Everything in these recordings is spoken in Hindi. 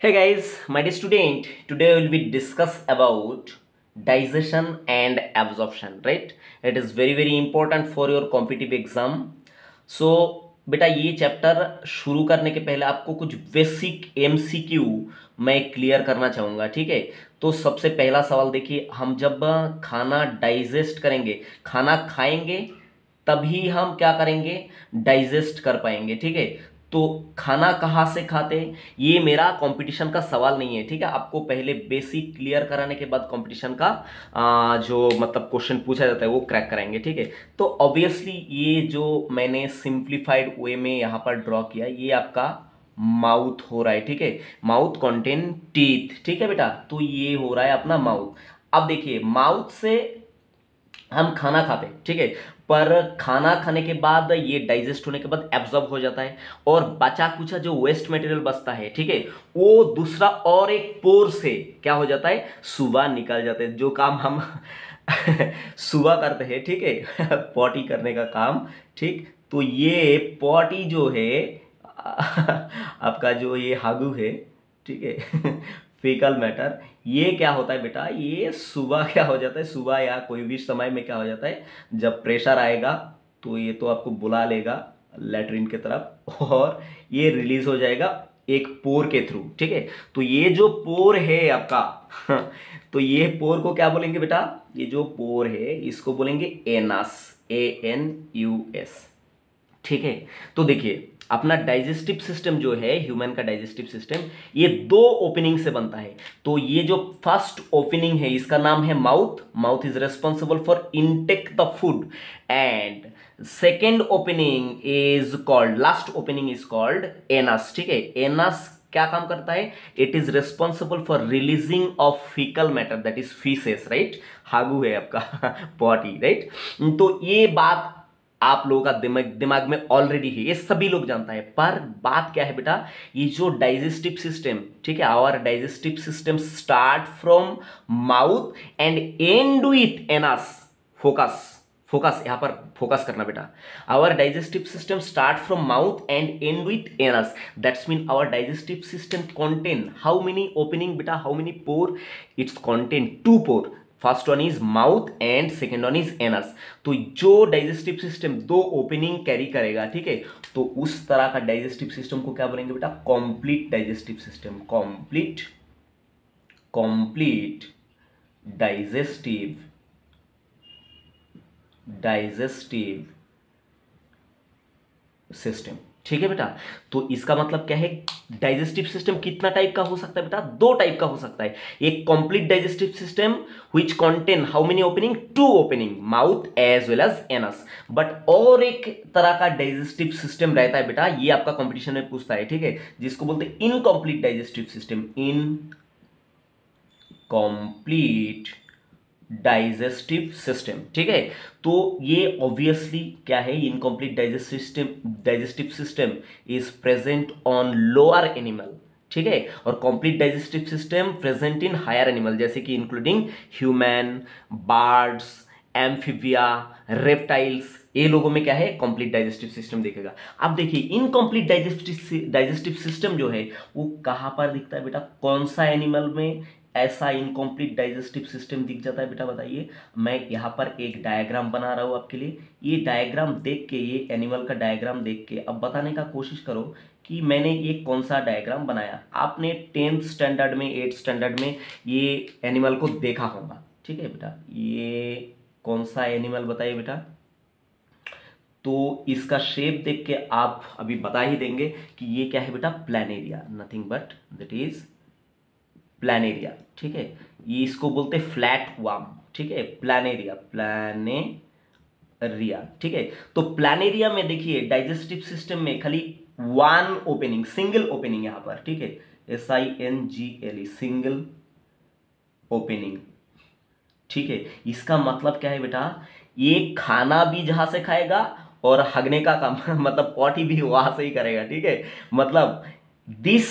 Hey guys, my dear student, today we will be discuss about digestion and absorption, right? It is very important for your competitive exam. So बेटा ये चैप्टर शुरू करने के पहले आपको कुछ बेसिक एमसीक्यू मैं क्लियर करना चाहूँगा, ठीक है। तो सबसे पहला सवाल देखिए, हम जब खाना डाइजेस्ट करेंगे, खाना खाएंगे, तभी हम क्या करेंगे, डाइजेस्ट कर पाएंगे, ठीक है। तो खाना कहाँ से खाते हैं, ये मेरा कंपटीशन का सवाल नहीं है, ठीक है। आपको पहले बेसिक क्लियर कराने के बाद कंपटीशन का जो मतलब क्वेश्चन पूछा जाता है वो क्रैक कराएंगे, ठीक है। तो ऑब्वियसली ये जो मैंने सिंप्लीफाइड वे में यहाँ पर ड्रॉ किया, ये आपका माउथ हो रहा है, ठीक है। माउथ कंटेन टीथ, ठीक है बेटा। तो ये हो रहा है अपना माउथ। अब देखिए, माउथ से हम खाना खाते हैं, ठीक है। पर खाना खाने के बाद ये डाइजेस्ट होने के बाद एब्जॉर्ब हो जाता है, और बचा कुचा जो वेस्ट मटेरियल बचता है, ठीक है, वो दूसरा और एक पोर से क्या हो जाता है, सुबह निकल जाते हैं। जो काम हम सुबह करते हैं, ठीक है, पॉटी करने का काम, ठीक। तो ये पॉटी जो है आपका जो ये हागू है, ठीक है, फीकल मैटर, ये क्या होता है बेटा, ये सुबह क्या हो जाता है, सुबह या कोई भी समय में क्या हो जाता है, जब प्रेशर आएगा तो ये तो आपको बुला लेगा लेटरिन की तरफ, और ये रिलीज हो जाएगा एक पोर के थ्रू, ठीक है। तो ये जो पोर है आपका तो ये पोर को क्या बोलेंगे बेटा, ये जो पोर है इसको बोलेंगे एनस, ANUS, ठीक है। तो देखिए, अपना डाइजेस्टिव सिस्टम जो है, ह्यूमन का डाइजेस्टिव सिस्टम, ये दो ओपनिंग से बनता है। तो ये जो फर्स्ट ओपनिंग है इसका नाम है mouth. Mouth is responsible for intake the food, and second opening is called, last opening is called anus, ठीक है। एनस क्या काम करता है, it is responsible for releasing of faecal matter, that is faeces, right. हागू है आपका पॉटी, राइट। तो ये बात आप लोगों का दिमाग में ऑलरेडी है, ये सभी लोग जानता है। पर बात क्या है बेटा, ये जो डाइजेस्टिव सिस्टम, ठीक है, our digestive system start from mouth and end with anus. Focus, focus यहां पर फोकस करना बेटा। Our digestive system start from mouth and end with anus, that's mean our digestive system contain how many opening बेटा, how many pore, it's contain two pore. First one is mouth and second one is anus. तो जो डाइजेस्टिव सिस्टम दो ओपनिंग कैरी करेगा, ठीक है, तो उस तरह का डाइजेस्टिव सिस्टम को क्या बोलेंगे बेटा, complete digestive system. Complete, complete digestive, digestive system, ठीक है बेटा। तो इसका मतलब क्या है, डाइजेस्टिव सिस्टम कितना टाइप का हो सकता है बेटा, दो टाइप का हो सकता है। एक complete digestive system which contain how many opening, two opening, mouth as well as anus. But और एक तरह का डाइजेस्टिव सिस्टम रहता है बेटा, ये आपका कंपटीशन में पूछता है, ठीक है, जिसको बोलते हैं incomplete digestive system. Incomplete digestive system, ठीक है। तो ये ऑब्वियसली क्या है, incomplete digestive system is present on lower animal, ठीक है, और complete digestive system present in higher animal, जैसे कि including human, birds, amphibia, reptiles. ये लोगों में क्या है, कंप्लीट डाइजेस्टिव सिस्टम दिखेगा। अब देखिए, इनकम्प्लीट डाइजेस्टिव सिस्टम जो है वो कहां पर दिखता है बेटा, कौन सा एनिमल में ऐसा इनकम्प्लीट डाइजेस्टिव सिस्टम दिख जाता है बेटा, बताइए। मैं यहाँ पर एक डायग्राम बना रहा हूँ आपके लिए। ये डायग्राम देख के, ये एनिमल का डायग्राम देख के अब बताने का कोशिश करो कि मैंने ये कौन सा डायग्राम बनाया। आपने 10th स्टैंडर्ड में, 8th स्टैंडर्ड में ये एनिमल को देखा होगा, ठीक है बेटा। ये कौन सा एनिमल बताइए बेटा। तो इसका शेप देख के आप अभी बता ही देंगे कि ये क्या है बेटा, Planaria, nothing but that is Planaria, ठीक है। ये इसको बोलते फ्लैट वार्म, ठीक है, प्लानेरिया, प्लानेरिया, ठीक है। तो प्लानेरिया में देखिए, डाइजेस्टिव सिस्टम में खाली वन ओपनिंग, सिंगल ओपनिंग यहां पर, ठीक है, SINGLE, सिंगल ओपनिंग, ठीक है। इसका मतलब क्या है बेटा, ये खाना भी जहां से खाएगा और हगने का काम मतलब पॉटी भी वहां से ही करेगा, ठीक है। मतलब this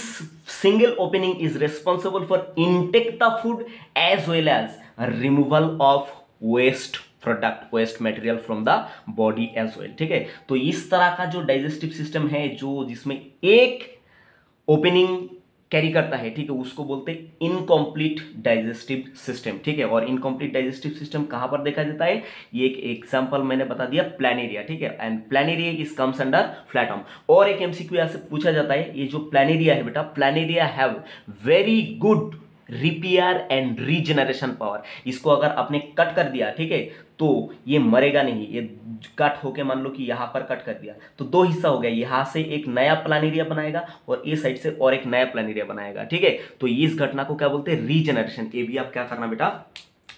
single opening is responsible for intake the food as well as removal of waste product, waste material from the body as well, ठीक है। तो इस तरह का जो डाइजेस्टिव सिस्टम है, जो जिसमें एक ओपनिंग कैरी करता है, ठीक है, उसको बोलते हैं इनकम्प्लीट डाइजेस्टिव सिस्टम, ठीक है। और इनकम्प्लीट डाइजेस्टिव सिस्टम कहां पर देखा जाता है, ये एक एग्जांपल मैंने बता दिया, प्लानेरिया, ठीक है। And planaria is comes under flatworm. और एक एमसीक्यू यहां से पूछा जाता है, ये जो प्लानेरिया है बेटा, Planaria have very good repair and regeneration power. इसको अगर आपने कट कर दिया, ठीक है, तो ये मरेगा नहीं, ये कट होके मान लो कि यहां पर कट कर दिया तो दो हिस्सा हो गया, यहां से एक नया प्लानेरिया बनाएगा और ये साइड से और एक नया प्लानेरिया बनाएगा, ठीक है। तो इस घटना को क्या बोलते हैं, रीजनरेशन। ये भी आप क्या करना बेटा,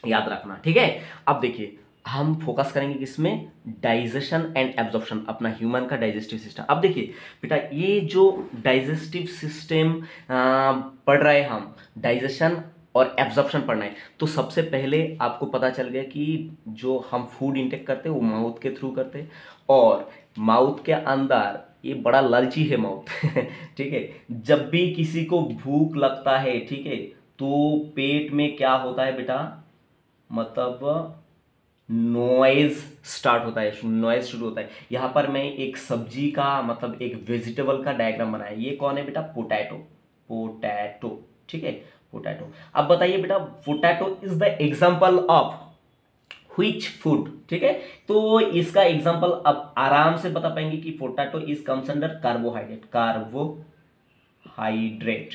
याद रखना, ठीक है। अब देखिए हम फोकस करेंगे किसमें, डाइजेशन एंड एब्जॉर्प्शन, अपना ह्यूमन का डाइजेस्टिव सिस्टम। अब देखिए बेटा, ये जो डाइजेस्टिव सिस्टम पढ़ रहे हैं हम, डाइजेशन और एब्जॉर्प्शन पढ़ना है, तो सबसे पहले आपको पता चल गया कि जो हम फूड इंटेक करते हैं वो माउथ के थ्रू करते हैं, और माउथ के अंदर ये बड़ा लालची है माउथ ठीक है। जब भी किसी को भूख लगता है, ठीक है, तो पेट में क्या होता है बेटा, मतलब नॉइज स्टार्ट होता है, नॉइज शुरू होता है। यहां पर मैं एक सब्जी का मतलब एक वेजिटेबल का डायग्राम बनाया, ये कौन है बेटा, पोटैटो, पोटैटो, ठीक है, पोटैटो। अब बताइए बेटा, potato is the example of which food, ठीक है। तो इसका एग्जांपल अब आराम से बता पाएंगे कि potato is comes under carbohydrate, carbohydrate,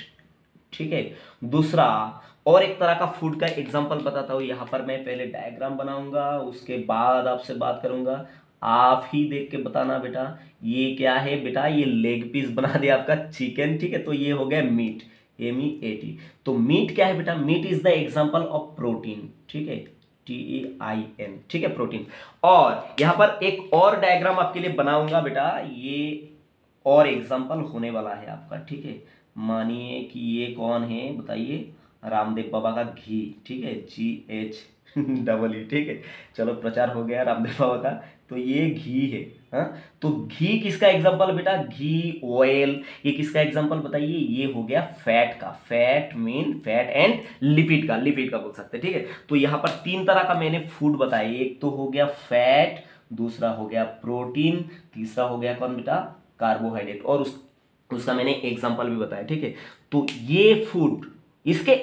ठीक है। दूसरा और एक तरह का फूड का एग्जांपल बताता हूं, यहां पर मैं पहले डायग्राम बनाऊंगा, उसके बाद आपसे बात करूंगा, आप ही देख के बताना बेटा ये क्या है। बेटा ये लेग पीस बना दिया आपका चिकन, ठीक है, तो ये हो गया मीट, MEAT। तो मीट क्या है बेटा, meat is the example of protein, ठीक है, TEIN, ठीक है, प्रोटीन। और यहां पर एक और डायग्राम आपके लिए बनाऊंगा बेटा, ये और एग्जांपल होने वाला है आपका, ठीक है। मानिए कि ये कौन है बताइए, रामदेव बाबा का घी, ठीक है, GHEE, ठीक है। चलो प्रचार हो गया रामदेव बाबा का, तो ये घी है। हाँ, तो घी किसका एग्जांपल बेटा, घी, ऑयल, ये किसका एग्जांपल बताइए, ये हो गया फैट का, fat mean fat and lipid का, लिपिड का बोल सकते हैं, ठीक है। तो यहां पर तीन तरह का मैंने फूड बताया, एक तो हो गया फैट, दूसरा हो गया प्रोटीन, तीसरा हो गया कौन बेटा, कार्बोहाइड्रेट, और उसका मैंने एग्जांपल भी बताया, ठीक है। तो ये फूड, इसके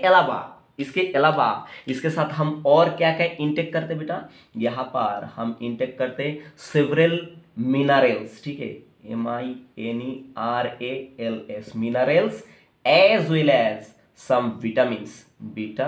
साथ हम और क्या क्या इंटेक करते बेटा, यहां पर हम इंटेक करते सेवरल मिनरल्स, ठीक है, MINERALS, minerals, as well as some vitamins, beta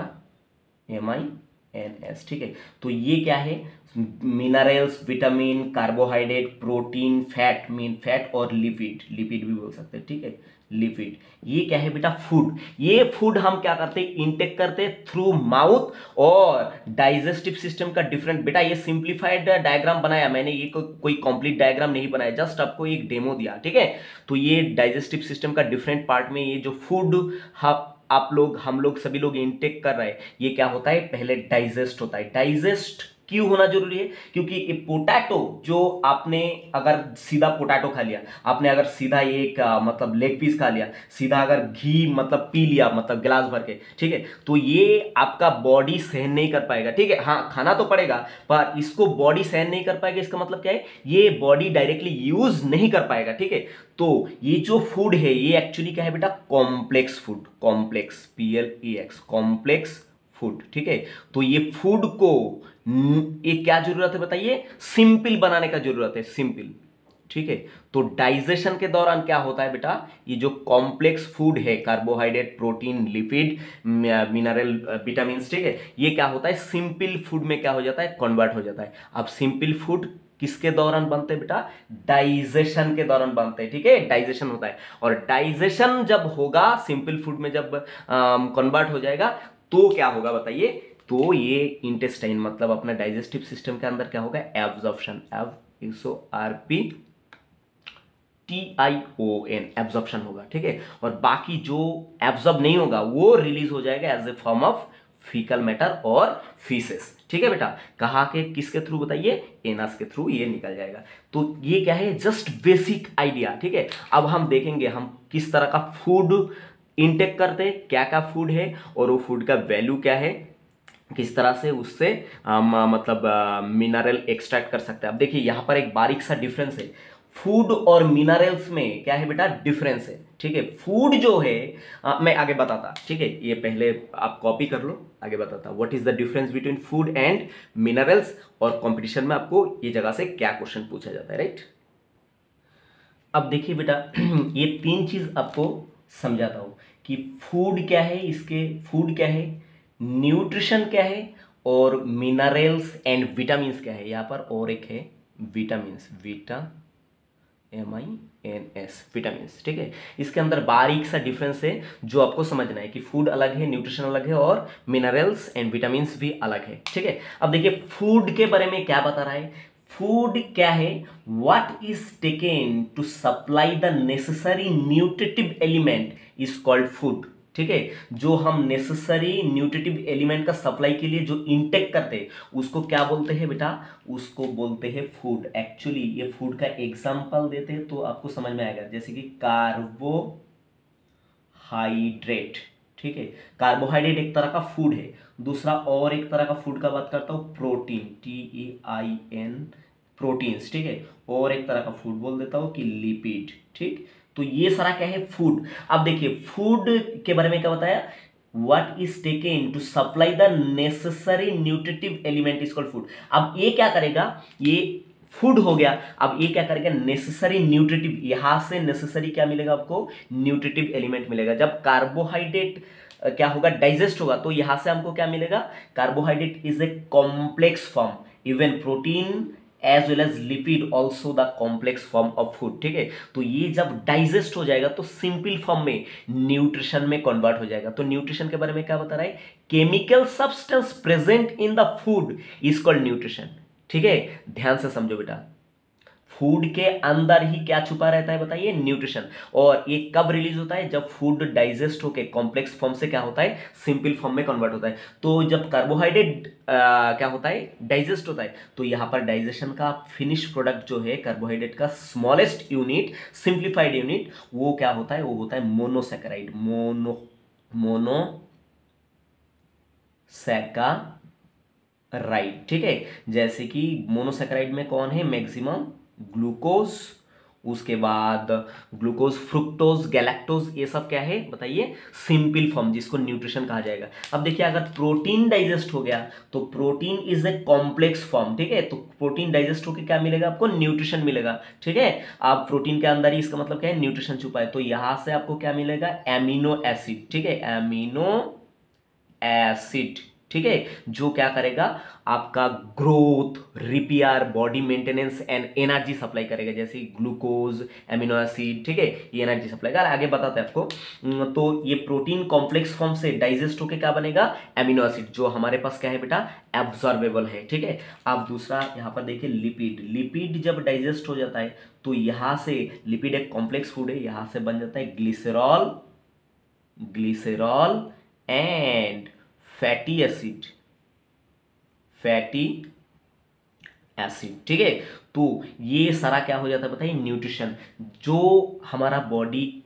MINS, ठीक है। तो ये क्या है, minerals, vitamin, carbohydrate, protein, fat mean fat, और लिपिड, लिपिड भी बोल सकते हैं, ठीक है, लिपिड। ये क्या है बेटा, फूड। ये फूड हम क्या करते हैं, इंटेक करते हैं थ्रू माउथ, और डाइजेस्टिव सिस्टम का डिफरेंट, बेटा ये सिंप्लीफाइड डायग्राम बनाया मैंने, ये कोई कंप्लीट डायग्राम नहीं बनाया, जस्ट आपको एक डेमो दिया, ठीक है। तो ये डाइजेस्टिव सिस्टम का डिफरेंट पार्ट में ये जो फूड आप लोग, हम लोग, सभी लोग इंटेक कर रहे हैं, ये क्या होता है, पहले डाइजेस्ट होता है। डाइजेस्ट क्यों होना जरूरी है, क्योंकि ये पोटैटो जो आपने अगर सीधा पोटैटो खा लिया, आपने अगर सीधा एक मतलब लेग पीस खा लिया, सीधा अगर घी मतलब पी लिया, मतलब गिलास भर के, ठीक है, तो ये आपका बॉडी सहन नहीं कर पाएगा, ठीक है। हाँ, खाना तो पड़ेगा पर इसको बॉडी सहन नहीं कर पाएगा, इसका मतलब क्या है, ये बॉडी डायरेक्टली यूज नहीं कर पाएगा, ठीक है। तो ये जो फूड है ये एक्चुअली क्या है बेटा, complex food, complex, PLEX, complex food, ठीक है। तो ये फूड को ये क्या जरूरत है बताइए, सिंपल बनाने का जरूरत है, सिंपल, ठीक है। तो डाइजेशन के दौरान क्या होता है बेटा, ये जो कॉम्प्लेक्स फूड है, carbohydrate, protein, lipid, mineral, vitamin, ठीक है, ये क्या होता है, सिंपल फूड में क्या हो जाता है, कन्वर्ट हो जाता है। अब सिंपल फूड किसके दौरान बनते हैं बेटा, डाइजेशन के दौरान बनते हैं, ठीक है, डाइजेशन होता है। और डाइजेशन जब होगा, सिंपल फूड में जब कन्वर्ट हो जाएगा, तो क्या होगा बताइए, तो ये इंटेस्टाइन मतलब अपना डाइजेस्टिव सिस्टम के अंदर क्या होगा, एब्जॉर्प्शन, TION, एब्जॉर्प्शन होगा, ठीक है। और बाकी जो एब्जॉर्ब नहीं होगा वो रिलीज हो जाएगा as a form of faecal matter और फीसेस, ठीक है बेटा। कहा के किसके थ्रू बताइए, एनस के थ्रू ये निकल जाएगा। तो ये क्या है, जस्ट बेसिक आइडिया, ठीक है। अब हम देखेंगे हम किस तरह का फूड इंटेक करते हैं, क्या क्या फूड है और वो फूड का वैल्यू क्या है, किस तरह से उससे मतलब मिनरल एक्सट्रैक्ट कर सकते हैं। अब देखिए यहाँ पर एक बारीक सा डिफरेंस है, फूड और मिनरल्स में क्या है बेटा, डिफरेंस है। ठीक है, फूड जो है मैं आगे बताता, ठीक है, ये पहले आप कॉपी कर लो, आगे बताता what is the difference between food and minerals, और कंपटीशन में आपको ये जगह से क्या क्वेश्चन पूछा जाता है, राइट। अब देखिए बेटा ये तीन चीज आपको समझाता हूं कि फूड क्या है, इसके फूड क्या है, न्यूट्रिशन क्या है, और मिनरल्स एंड विटामिन्स क्या है। यहाँ पर और एक है विटामिन्स, MINS, विटामिन्स। ठीक है, इसके अंदर बारीक सा डिफरेंस है जो आपको समझना है कि फूड अलग है, न्यूट्रिशन अलग है, और मिनरल्स एंड विटामिन्स भी अलग है। ठीक है, अब देखिए फूड के बारे में क्या बता रहा है। फूड क्या है, what is taken to supply the necessary nutritive element is called food. ठीक है, जो हम नेसेसरी न्यूट्रिटिव एलिमेंट का सप्लाई के लिए जो इनटेक करते हैं उसको क्या बोलते हैं बेटा, उसको बोलते हैं फूड। एक्चुअली ये फूड का एग्जांपल देते हैं तो आपको समझ में आएगा, जैसे कि कार्बोहाइड्रेट। ठीक है, कार्बोहाइड्रेट एक तरह का फूड है। दूसरा और एक तरह का फूड का बात करता हूं, प्रोटीन, TEIN, प्रोटीन्स। ठीक है, और एक तरह का फूड बोल देता हूं कि लिपिड। ठीक, तो ये सारा क्या है, फूड। अब देखिए फूड के बारे में क्या बताया, what is taken to supply the necessary nutritive element is called food. अब ये क्या करेगा, ये फूड हो गया, अब ये क्या करेगा, नेसेसरी न्यूट्रिटिव, यहां से नेसेसरी क्या मिलेगा आपको, न्यूट्रिटिव एलिमेंट मिलेगा। जब कार्बोहाइड्रेट क्या होगा, डाइजेस्ट होगा, तो यहां से हमको क्या मिलेगा, carbohydrate is a complex form, even protein as well as lipid also the complex form of food. ठीक है, तो ये जब डाइजेस्ट हो जाएगा तो सिंपल फॉर्म में न्यूट्रिशन में कन्वर्ट हो जाएगा। तो न्यूट्रिशन के बारे में क्या बता रहा है, chemical substance present in the food is called nutrition. ठीक है, ध्यान से समझो बेटा, फूड के अंदर ही क्या छुपा रहता है बताइए, न्यूट्रिशन। और ये कब रिलीज होता है, जब फूड डाइजेस्ट होके कॉम्प्लेक्स फॉर्म से क्या होता है, सिंपल फॉर्म में कन्वर्ट होता है। तो जब कार्बोहाइड्रेट क्या होता है, डाइजेस्ट होता है, तो यहां पर डाइजेशन का फिनिश प्रोडक्ट जो है कार्बोहाइड्रेट का स्मॉलेस्ट यूनिट, सिंप्लीफाइड यूनिट, वो क्या होता है, वो होता है मोनोसैकेराइड, मोनोसैकेराइड। ठीक है, जैसे कि मोनोसैकेराइड में कौन है, मैक्सिमम ग्लूकोज, उसके बाद ग्लूकोज, फ्रुक्टोज, गैलेक्टोज, ये सब क्या है बताइए, सिंपल फॉर्म, जिसको न्यूट्रिशन कहा जाएगा। अब देखिए अगर प्रोटीन डाइजेस्ट हो गया तो protein is a complex form. ठीक है, तो प्रोटीन डाइजेस्ट होकर क्या मिलेगा आपको, न्यूट्रिशन मिलेगा। ठीक है, अब प्रोटीन के अंदर ही इसका मतलब क्या है, न्यूट्रिशन छुपा है, तो यहां से आपको क्या मिलेगा, एमिनो एसिड। ठीक है, एमिनो एसिड। ठीक है, जो क्या करेगा, आपका growth, repair, body maintenance and energy supply करेगा, जैसे ग्लूकोज, एमिनो एसिड। ठीक है, ये एनर्जी सप्लाई कर, आगे बताते हैं आपको। तो ये प्रोटीन कॉम्प्लेक्स फॉर्म से डाइजेस्ट होकर क्या बनेगा, एमिनो एसिड, जो हमारे पास क्या है बेटा, एब्जॉर्बेबल है। ठीक है, अब दूसरा यहां पर देखिए लिपिड। लिपिड जब डाइजेस्ट हो जाता है तो यहां से, लिपिड एक कॉम्प्लेक्स फूड है, यहां से बन जाता है ग्लिसरॉल एंड फैटी एसिड, ठीक है। तो ये सारा क्या हो जाता है बताइए, न्यूट्रिशन, जो हमारा बॉडी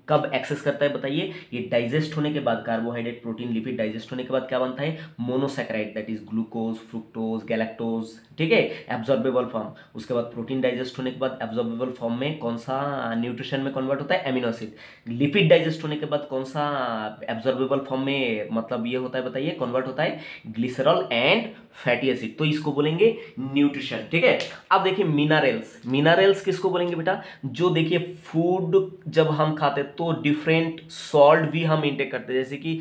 कब एक्सेस करता है बताइए, ये डाइजेस्ट होने के बाद, कार्बोहाइड्रेट, प्रोटीन, लिपिड डाइजेस्ट होने के बाद क्या बनता है, monosaccharide, that is glucose, fructose, galactose. ठीक है, एब्जॉर्बेबल फॉर्म। उसके बाद प्रोटीन डाइजेस्ट होने के बाद एब्जॉर्बेबल फॉर्म में कौन सा न्यूट्रिशन में कन्वर्ट होता है, एमिनो एसिड। लिपिड डाइजेस्ट होने के बाद कौन सा एब्जॉर्बेबल फॉर्म में मतलब ये होता है बताइए, कन्वर्ट होता है, ग्लिसरॉल एंड फैटी एसिड, तो इसको बोलेंगे न्यूट्रिशन। ठीक है, अब देखिए मिनरल्स। मिनरल्स किसको बोलेंगे बेटा, जो देखिए फूड जब हम खाते तो डिफरेंट सॉल्ट भी हम इंटेक करते हैं, जैसे कि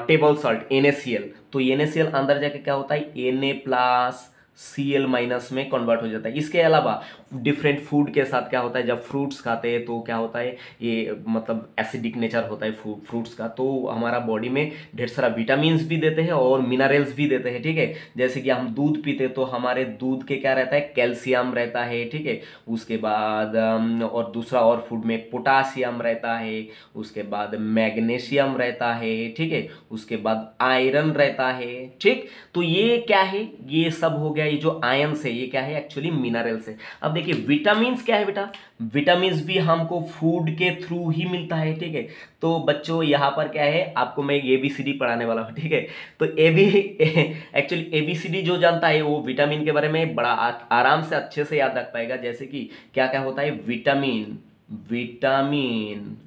टेबल सॉल्ट, NaCl, तो NaCl अंदर जाके क्या होता है, Na+Cl- में कन्वर्ट हो जाता है। इसके अलावा डिफरेंट फूड के साथ क्या होता है, जब फ्रूट्स खाते हैं तो क्या होता है, ये मतलब एसिडिक नेचर होता है फ्रूट्स का, तो हमारा बॉडी में ढेर सारा विटामिन्स भी देते हैं और मिनरल्स भी देते हैं। ठीक है, जैसे कि हम दूध पीते तो हमारे दूध के क्या रहता है, कैल्शियम रहता है। ठीक है, उसके बाद और दूसरा और फूड में पोटासियम रहता है, उसके बाद मैग्नीशियम रहता है। ठीक है, उसके बाद आयरन रहता है। ठीक, तो ये क्या है, ये सब हो गया, ये जो आयंस है ये क्या है, एक्चुअली मिनरल्स है। अब देखिए देखिए विटामिन्स क्या है बेटा, विटामिन्स भी हमको फूड के थ्रू ही मिलता है, ठीक है। तो बच्चों यहाँ पर क्या है, आपको मैं ABCD पढ़ाने वाला हूँ, ठीक है। तो एक्चुअली ABCD जो जानता है वो विटामिन के बारे में बड़ा आराम से अच्छे से याद रख पाएगा। जैसे कि क्या क्या होता है, विटामिन, विटामिन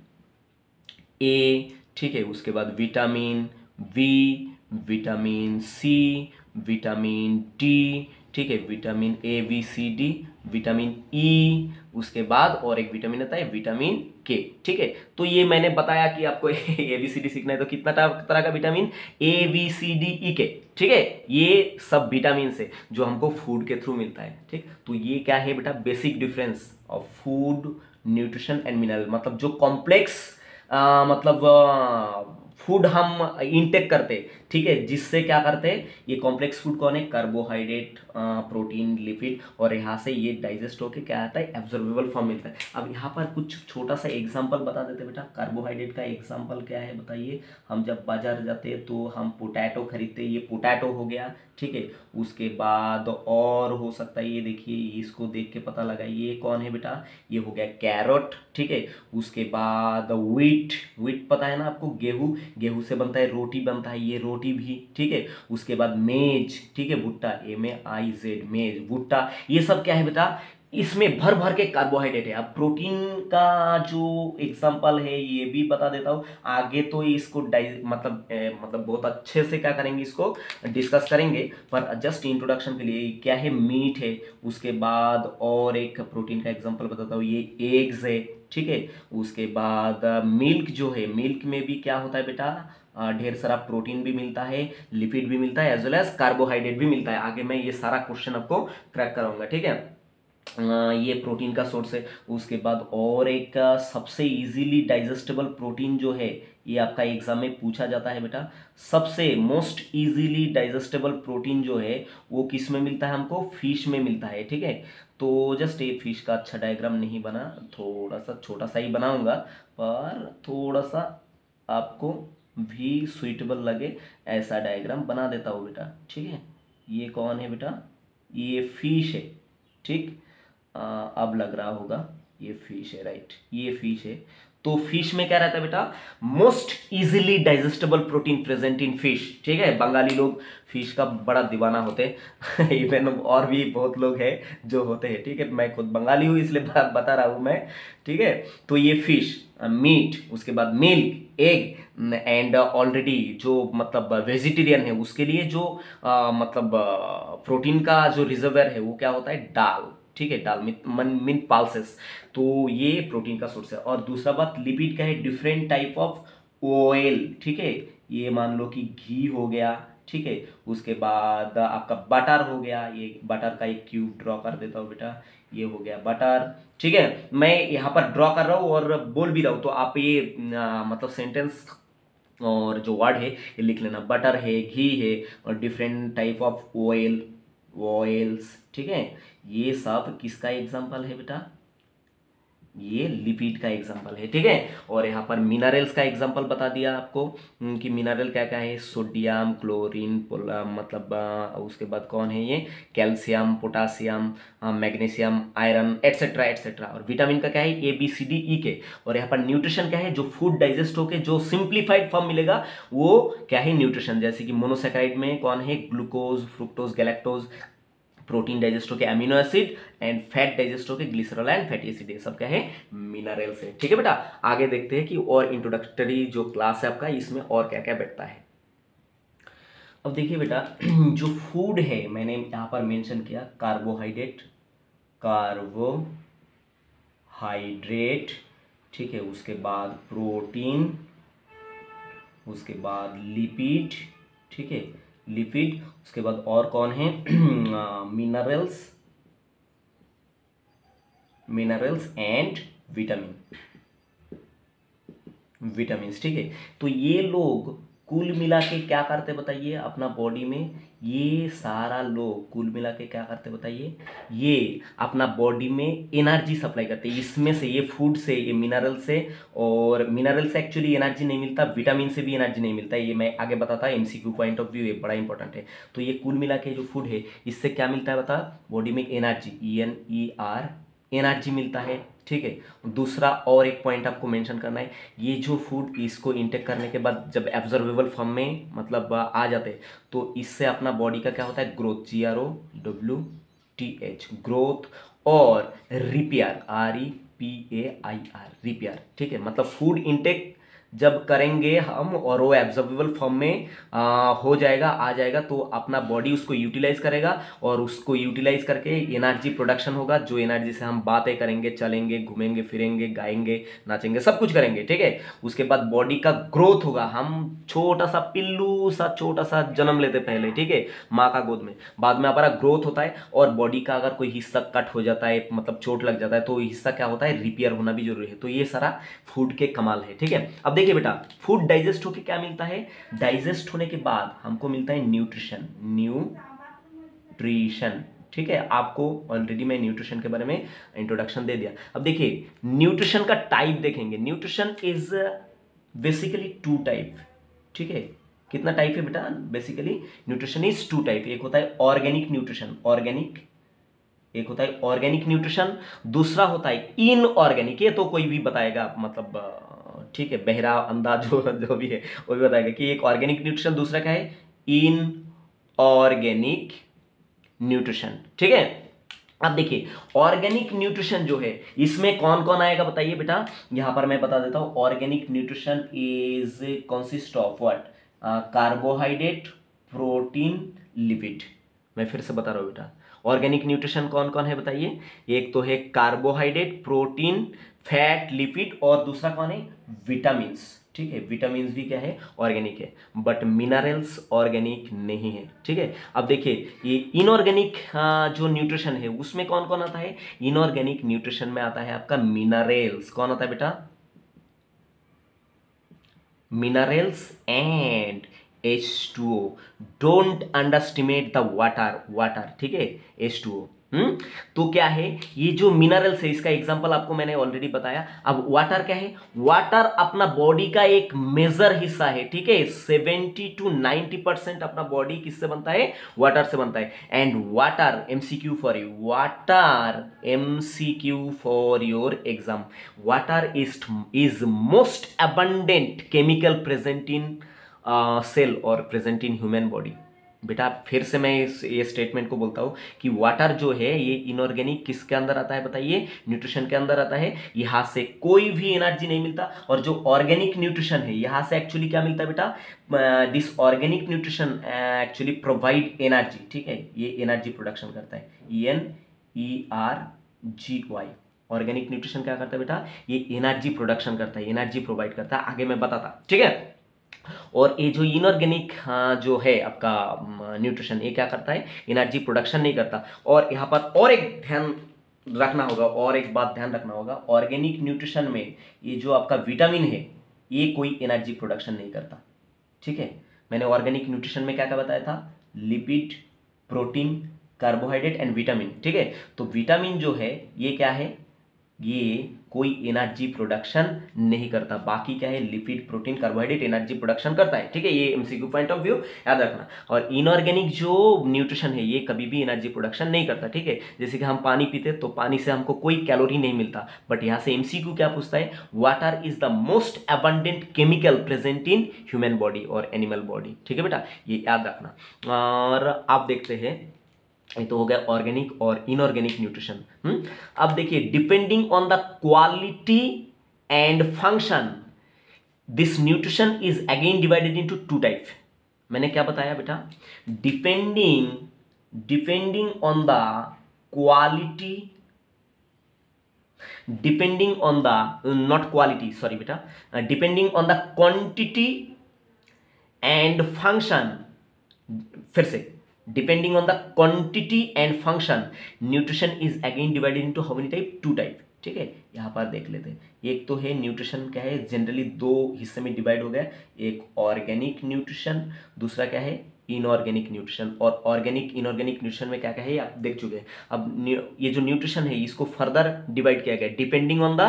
ए, ठीक है, उसके बाद vitamin B, vitamin C, vitamin D, ठीक है, vitamin A B C D, vitamin E, उसके बाद और एक विटामिन आता है विटामिन के, ठीक है। तो ये मैंने बताया कि आपको ABCD सीखना है तो कितना तरह का विटामिन, ABCD E के, ठीक है। ये सब विटामिन है जो हमको फूड के थ्रू मिलता है, ठीक। तो ये क्या है बेटा, basic difference of food, nutrition and mineral, मतलब जो कॉम्प्लेक्स मतलब फूड हम इनटेक करते, ठीक है, जिससे क्या करते हैं, ये कॉम्प्लेक्स फूड कौन है, कार्बोहाइड्रेट, प्रोटीन, लिपिड, और यहाँ से ये डाइजेस्ट होके क्या आता है, एब्जॉर्बेबल फॉर्म मिलता है। अब यहाँ पर कुछ छोटा सा एग्जांपल बता देते बेटा। कार्बोहाइड्रेट का एग्जांपल क्या है बताइए। हम जब बाजार जाते हैं तो हम पोटैटो खरीदते हैं, ये पोटैटो हो गया, ठीक है। उसके बाद और हो सकता है, ये देखिए, इसको देख के पता लगाइए ये कौन है बेटा, ये हो गया कैरोट, ठीक है। उसके बाद व्हीट, व्हीट पता है ना आपको, गेहूं, गेहूं से बनता है रोटी, बनता है ये रोटी भी, ठीक है। उसके बाद मेज, ठीक है, भुट्टा, MAIZ, मेज, भुट्टा, ये सब क्या है बेटा, इसमें भर भर के कार्बोहाइड्रेट है। अब प्रोटीन का जो एग्जांपल है ये भी बता देता हूँ आगे, तो इसको मतलब बहुत अच्छे से क्या करेंगे, इसको डिस्कस करेंगे, पर जस्ट इंट्रोडक्शन के लिए क्या है, मीट है। उसके बाद और एक प्रोटीन का एग्जांपल बताता हूँ, ये एग्स है, ठीक है। उसके बाद मिल्क जो है, मिल्क में भी क्या होता है बेटा, ढेर सारा प्रोटीन भी मिलता है, लिपिड भी मिलता है, एज वेल एज कार्बोहाइड्रेट भी मिलता है। आगे मैं ये सारा क्वेश्चन आपको क्रैक कराऊंगा, ठीक है। ये प्रोटीन का सोर्स है। उसके बाद और एक सबसे इजीली डाइजेस्टेबल प्रोटीन जो है, ये आपका एग्जाम में पूछा जाता है बेटा। सबसे मोस्ट इजीली डाइजेस्टेबल प्रोटीन जो है वो किस में मिलता है, हमको फिश में मिलता है, ठीक है। तो जस्ट एक फिश का अच्छा डायग्राम नहीं बना, थोड़ा सा छोटा सा ही बनाऊंगा, पर थोड़ा सा आपको भी सुइटेबल लगे ऐसा डायग्राम बना देता हूँ बेटा, ठीक है। ये कौन है बेटा, ये फिश है, ठीक। अब लग रहा होगा ये फिश है, राइट, ये फिश है। तो फिश में क्या रहता है बेटा, most easily digestible protein present in fish, ठीक है। बंगाली लोग फिश का बड़ा दीवाना होते हैं इवन और भी बहुत लोग हैं जो होते हैं, ठीक है। मैं खुद बंगाली हूँ इसलिए बता रहा हूँ मैं, ठीक है। तो ये फिश, मीट, उसके बाद मिल्क, एग, एंड ऑलरेडी जो मतलब वेजिटेरियन है उसके लिए जो मतलब प्रोटीन का जो रिजर्वर है वो क्या होता है, दाल, ठीक है, दाल मीन पाल्सेस। तो ये प्रोटीन का सोर्स है। और दूसरा बात, लिपिड का है, डिफरेंट टाइप ऑफ ऑयल, ठीक है। ये मान लो कि घी हो गया, ठीक है। उसके बाद आपका बटर हो गया, ये बटर का एक क्यूब ड्रॉ कर देता हूँ बेटा, ये हो गया बटर, ठीक है। मैं यहाँ पर ड्रॉ कर रहा हूँ और बोल भी रहा हूँ, तो आप ये मतलब सेंटेंस और जो वर्ड है ये लिख लेना, बटर है, घी है, और different type of oil, oils, ठीक है। ये सब किसका एग्जाम्पल है बेटा, ये लिपिड का एग्जांपल है, ठीक है। और यहाँ पर मिनरल्स का एग्जांपल बता दिया आपको कि मिनरल क्या क्या है, सोडियम, क्लोरीन, मतलब उसके बाद कौन है ये, calcium, potassium, magnesium, iron, etcetera etcetera. और विटामिन का क्या है, ABCD E के। और यहाँ पर न्यूट्रिशन क्या है, जो फूड डाइजेस्ट होके जो सिंप्लीफाइड फॉर्म मिलेगा वो क्या है, न्यूट्रिशन। जैसे कि मोनोसेकेराइड में कौन है, glucose, fructose, galactose. Protein digest होके amino acid, and fat digest होके ग्लिसरॉल एंड फैटी एसिड, ये सब क्या है, मिनरल्स है, ठीक है बेटा। आगे देखते हैं कि और इंट्रोडक्टरी जो क्लास है आपका, इसमें और क्या क्या बैठता है। अब देखिए बेटा जो फूड है मैंने यहाँ पर मेंशन किया, कार्बोहाइड्रेट, कार्बोहाइड्रेट, ठीक है। उसके बाद प्रोटीन, उसके बाद लिपिड, ठीक है, लिपिड। उसके बाद और कौन है, minerals, minerals and vitamin, vitamins, ठीक है। तो ये लोग कुल मिला के क्या करते बताइए अपना बॉडी में, ये सारा लोग कुल मिला के क्या करते बताइए, ये अपना बॉडी में एनर्जी सप्लाई करते हैं। इसमें से ये फूड से, ये मिनरल से, और मिनरल से एक्चुअली एनर्जी नहीं मिलता, विटामिन से भी एनर्जी नहीं मिलता, ये मैं आगे बताता है, MCQ पॉइंट ऑफ व्यू ये बड़ा इंपॉर्टेंट है। तो ये कुल मिला के जो फूड है इससे क्या मिलता है बता, बॉडी में एनर्जी, एनर्जी मिलता है, ठीक है। दूसरा और एक पॉइंट आपको मेंशन करना है, ये जो फूड इसको इंटेक करने के बाद जब एब्जॉर्बेबल फॉर्म में मतलब आ जाते हैं तो इससे अपना बॉडी का क्या होता है, ग्रोथ, GROWTH, ग्रोथ, और रिपेयर, REPAIR, रिपेयर, ठीक है। मतलब फूड इंटेक जब करेंगे हम और वो एब्जॉर्बेबल फॉर्म में हो जाएगा, आ जाएगा, तो अपना बॉडी उसको यूटिलाइज करेगा और उसको यूटिलाइज करके एनर्जी प्रोडक्शन होगा, जो एनर्जी से हम बातें करेंगे, चलेंगे, घूमेंगे, फिरेंगे, गाएंगे, नाचेंगे, सब कुछ करेंगे, ठीक है। उसके बाद बॉडी का ग्रोथ होगा, हम छोटा सा पिल्लू सा छोटा सा जन्म लेते पहले, ठीक है, माँ का गोद में, बाद में हमारा ग्रोथ होता है और बॉडी का अगर कोई हिस्सा कट हो जाता है, मतलब चोट लग जाता है, तो हिस्सा क्या होता है, रिपेयर होना भी जरूरी है। तो ये सारा फूड के कमाल है, ठीक है। अब देखिए बेटा, फूड डाइजेस्ट होके क्या मिलता है, डाइजेस्ट होने के बाद हमको मिलता है न्यूट्रिशन, न्यूट्रिशन, ठीक है। आपको ऑलरेडी मैं न्यूट्रिशन के बारे में इंट्रोडक्शन दे दिया। अब देखिए न्यूट्रिशन का टाइप देखेंगे, nutrition is basically two type, ठीक है। कितना टाइप है बेटा, basically nutrition is two type, एक होता है ऑर्गेनिक न्यूट्रिशन, ऑर्गेनिक, एक होता है ऑर्गेनिक न्यूट्रिशन, दूसरा होता है इनऑर्गेनिक, ये तो कोई भी बताएगा, मतलब ठीक है, बहरा अंधा जो भी है वो भी बताएगा कि एक ऑर्गेनिक न्यूट्रिशन, दूसरा क्या है, इनऑर्गेनिक न्यूट्रिशन, ठीक है। अब देखिए ऑर्गेनिक न्यूट्रिशन जो है इसमें कौन कौन आएगा बताइए बेटा, यहां पर मैं बता देता हूं। Organic nutrition is consist of what, carbohydrate, protein, lipid. मैं फिर से बता रहा हूं बेटा, ऑर्गेनिक न्यूट्रिशन कौन कौन है बताइए, एक तो है कार्बोहाइड्रेट, प्रोटीन, फैट, लिपिड, और दूसरा कौन है, विटामिन्स, ठीक है। विटामिन्स भी क्या है, ऑर्गेनिक है, बट मिनरल्स ऑर्गेनिक नहीं है, ठीक है। अब देखिए ये इनऑर्गेनिक जो न्यूट्रिशन है उसमें कौन कौन आता है, इनऑर्गेनिक न्यूट्रिशन में आता है आपका मिनरल्स, कौन आता है बेटा, minerals and H2O, don't underestimate the water, water, ठीक है, H2O। तो क्या है, ये जो मिनरल्स है इसका एग्जांपल आपको मैंने ऑलरेडी बताया। अब वाटर क्या है, वाटर अपना बॉडी का एक मेजर हिस्सा है, ठीक है। 70 to 90% अपना बॉडी किससे बनता है, वाटर से बनता है। And water, MCQ for you, water, MCQ for your exam, water is most abundant chemical present in cell और प्रेजेंट इन ह्यूमन बॉडी। बेटा फिर से मैं ये स्टेटमेंट को बोलता हूं कि वाटर जो है ये इनऑर्गेनिक किसके अंदर आता है बताइए, न्यूट्रिशन के अंदर आता है। यहां से कोई भी एनर्जी नहीं मिलता, और जो ऑर्गेनिक न्यूट्रिशन है यहां से एक्चुअली क्या मिलता है बेटा, this organic nutrition actually provide energy, ठीक है, ये एनर्जी प्रोडक्शन करता है, ENERGY। ऑर्गेनिक न्यूट्रिशन क्या करता है बेटा, ये एनर्जी प्रोडक्शन करता है, एनर्जी प्रोवाइड करता है, आगे मैं बताता, ठीक है। और ये जो इनऑर्गेनिक जो है आपका न्यूट्रिशन, ये क्या करता है, एनर्जी प्रोडक्शन नहीं करता। और यहाँ पर और एक ध्यान रखना होगा, और एक बात ध्यान रखना होगा, ऑर्गेनिक न्यूट्रिशन में ये जो आपका विटामिन है ये कोई एनर्जी प्रोडक्शन नहीं करता, ठीक है। मैंने ऑर्गेनिक न्यूट्रिशन में क्या क्या बताया था, lipid, protein, carbohydrate and vitamin, ठीक है। तो विटामिन जो है ये क्या है, ये कोई एनर्जी प्रोडक्शन नहीं करता, बाकी क्या है, lipid, protein, carbohydrate energy production करता है, ठीक है। ये MCQ पॉइंट ऑफ व्यू याद रखना। और इनऑर्गेनिक जो न्यूट्रिशन है ये कभी भी एनर्जी प्रोडक्शन नहीं करता, ठीक है। जैसे कि हम पानी पीते तो पानी से हमको कोई कैलोरी नहीं मिलता, बट यहाँ से MCQ क्या पूछता है, water is the most abundant chemical present in human body और एनिमल बॉडी, ठीक है बेटा, ये याद रखना। और आप देखते हैं, ये तो हो गया ऑर्गेनिक और इनऑर्गेनिक न्यूट्रिशन। अब देखिए depending on the quality and function this nutrition is again divided into two type. मैंने क्या बताया बेटा, depending on the quality, depending on the not quality, sorry बेटा, depending on the quantity and function, फिर से depending on the quantity and function nutrition is again divided into how many type, two type, ठीक है। यहां पर देख लेते हैं, एक तो है न्यूट्रिशन क्या है, जनरली दो हिस्से में डिवाइड हो गया, एक ऑर्गेनिक न्यूट्रिशन, दूसरा क्या है, इनऑर्गेनिक न्यूट्रिशन। और ऑर्गेनिक इनऑर्गेनिक न्यूट्रिशन में क्या क्या है आप देख चुके हैं। अब ये जो न्यूट्रिशन है इसको फर्दर डिवाइड किया गया depending on the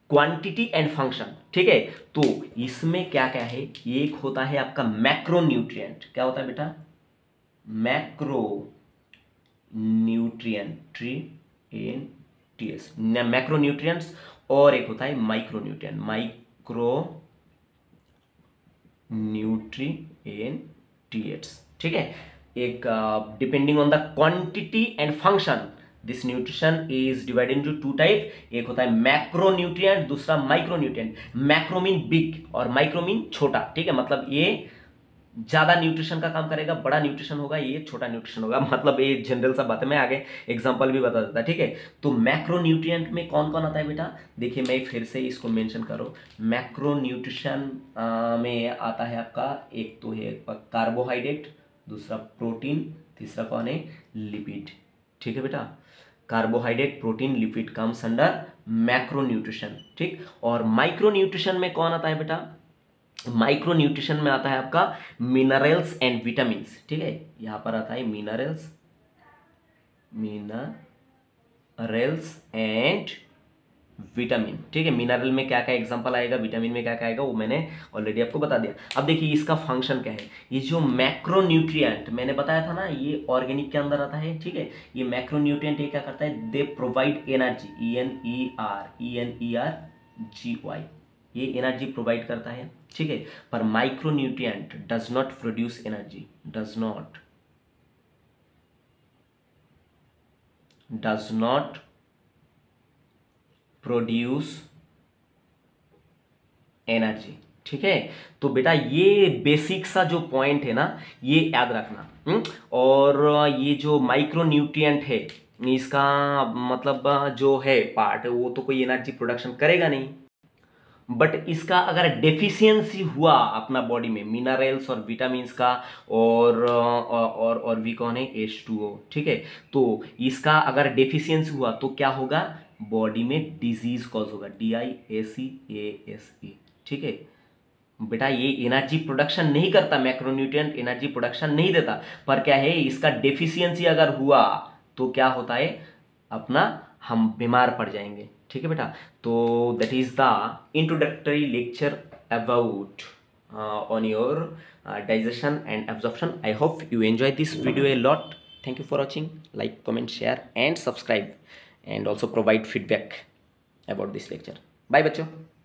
quantity and function, ठीक है। तो इसमें क्या क्या है, एक होता है आपका मैक्रो न्यूट्रिएंट, क्या होता है बेटा, मैक्रो न्यूट्रिएंट, टीएस, मैक्रोन्यूट्रिएंट्स, और एक होता है माइक्रोन्यूट्रिएंट, न्यूट्रिएंट्स, ठीक है। एक depending on the quantity and function this nutrition is divided into two type, एक होता है मैक्रोन्यूट्रिएंट, दूसरा माइक्रोन्यूट्रिएंट। मैक्रो मीन बिग और माइक्रो मीन छोटा, ठीक है। मतलब ये ज्यादा न्यूट्रिशन का काम करेगा, बड़ा न्यूट्रिशन होगा, ये छोटा न्यूट्रिशन होगा, मतलब ये जनरल सा बात है, मैं आगे एग्जांपल भी बता देता, ठीक है। तो मैक्रोन्यूट्रिएंट में कौन कौन आता है बेटा, देखिए मैं फिर से इसको मेंशन करो। मैक्रोन्यूट्रिशन में आता है आपका, एक तो है कार्बोहाइड्रेट, दूसरा प्रोटीन, तीसरा कौन है, लिपिड, ठीक है बेटा। Carbohydrate, protein, lipid comes under macronutrition, ठीक। और माइक्रोन्यूट्रिशन में कौन आता है बेटा, माइक्रोन्यूट्रिशन में आता है आपका मिनरल्स एंड विटामिन्स, ठीक है। यहां पर आता है मिनरल्स एंड विटामिन, ठीक है। मिनरल में क्या क्या एग्जांपल आएगा, विटामिन में क्या क्या आएगा, वो मैंने ऑलरेडी आपको बता दिया। अब देखिए इसका फंक्शन क्या है। ये जो मैक्रोन्यूट्रिएंट मैंने बताया था ना, ये ऑर्गेनिक के अंदर आता है, ठीक है। ये मैक्रोन्यूट्रिएंट ये क्या करता है, दे प्रोवाइड एनर्जी, ENERGY, ये एनर्जी प्रोवाइड करता है, ठीक है। पर micronutrient does not produce energy, does not produce energy, ठीक है। तो बेटा ये बेसिक सा जो पॉइंट है ना, ये याद रखना। और ये जो माइक्रोन्यूट्रिएंट है, इसका मतलब जो है पार्ट, वो तो कोई एनर्जी प्रोडक्शन करेगा नहीं, बट इसका अगर डेफिशिएंसी हुआ अपना बॉडी में मिनरल्स और विटामिन्स का, और भी कौन है, H2O, ठीक है। तो इसका अगर डेफिशिएंसी हुआ तो क्या होगा, बॉडी में डिजीज कॉज होगा, DIACASE, ठीक है बेटा। ये एनर्जी प्रोडक्शन नहीं करता, मैक्रोन्यूट्रिएंट एनर्जी प्रोडक्शन नहीं देता, पर क्या है, इसका डेफिशिएंसी अगर हुआ तो क्या होता है, अपना हम बीमार पड़ जाएंगे, ठीक है बेटा। तो that is the introductory lecture about on your digestion and absorption. I hope you enjoy this video a lot. Thank you for watching. Like, comment, share and subscribe, and also provide feedback about this lecture. Bye बच्चों.